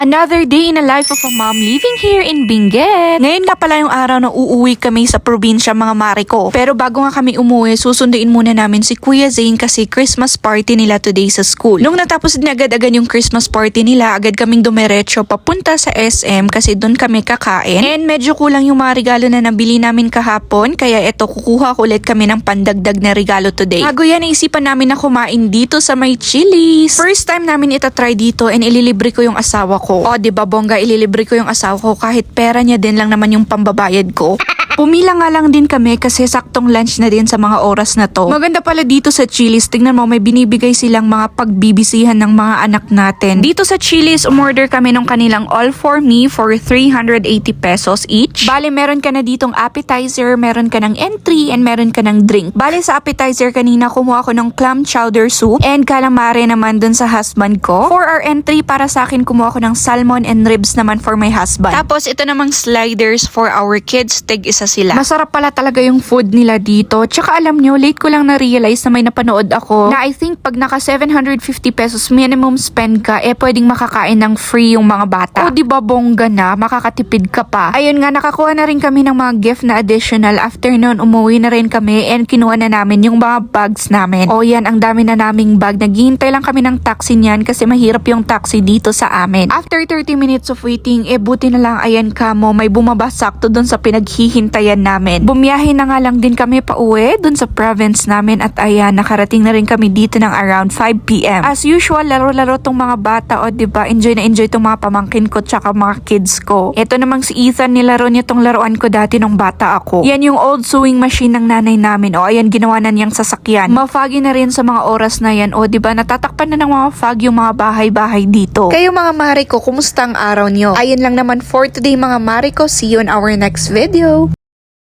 Another day in the life of a mom living here in Benguet. Ngayon nga pala yung araw na uuwi kami sa probinsya mga mare ko. Pero bago nga kami umuwi, susunduin muna namin si Kuya Zane kasi Christmas party nila today sa school. Nung natapos din agad-agad yung Christmas party nila, agad kaming dumiretso papunta sa SM kasi doon kami kakain. And medyo kulang yung mga regalo na nabili namin kahapon, kaya eto kukuha ko ulit kami ng pandagdag na regalo today. Bago yan, naisipan namin na kumain dito sa may Chili's. First time namin itatry dito and ililibre ko yung asawa ko. O, diba bongga, ililibre ko yung asawa ko kahit pera niya din lang naman yung pambabayad ko. Pumila nga lang din kami kasi saktong lunch na din sa mga oras na to. Maganda pala dito sa Chili's. Tingnan mo, may binibigay silang mga pagbibisihan ng mga anak natin. Dito sa Chili's, umorder kami ng kanilang all for me for 380 pesos each. Bale, meron ka na ditong appetizer, meron ka ng entry, and meron ka ng drink. Bale, sa appetizer kanina, kumuha ko ng clam chowder soup and calamari naman dun sa husband ko. For our entry, para sa akin, kumuha ko ng salmon and ribs naman for my husband. Tapos, ito namang sliders for our kids. Tig-isa sila. Masarap pala talaga yung food nila dito. Tsaka alam nyo, late ko lang na-realize na may napanood ako na I think pag naka 750 pesos minimum spend ka, pwedeng makakain ng free yung mga bata. O diba bongga na, makakatipid ka pa. Ayun nga, nakakuha na rin kami ng mga gift na additional. After nun, umuwi na rin kami and kinuha na namin yung mga bags namin. O yan, ang dami na naming bag. Naghihintay lang kami ng taxi niyan kasi mahirap yung taxi dito sa amin. After 30 minutes of waiting, buti na lang ayan kamo, may bumaba sakto dun sa pinaghihintayan namin. Bumiyahe na nga lang din kami pa uwi dun sa province namin at ayan, nakarating na rin kami dito ng around 5 p.m. As usual, laro-laro tong mga bata o diba, enjoy na enjoy tong mga pamangkin ko tsaka mga kids ko. Ito namang si Ethan, nilaro niya tong laruan ko dati nung bata ako. Yan yung old sewing machine ng nanay namin. O ayan, ginawa na niyang sasakyan. Mafoggy na rin sa mga oras na yan. O diba, natatakpan na ng mga fog yung mga bahay-bahay dito. Kayo mga mare ko, kumusta ang araw niyo? Ayun lang naman for today mga mare ko. See you in our next video.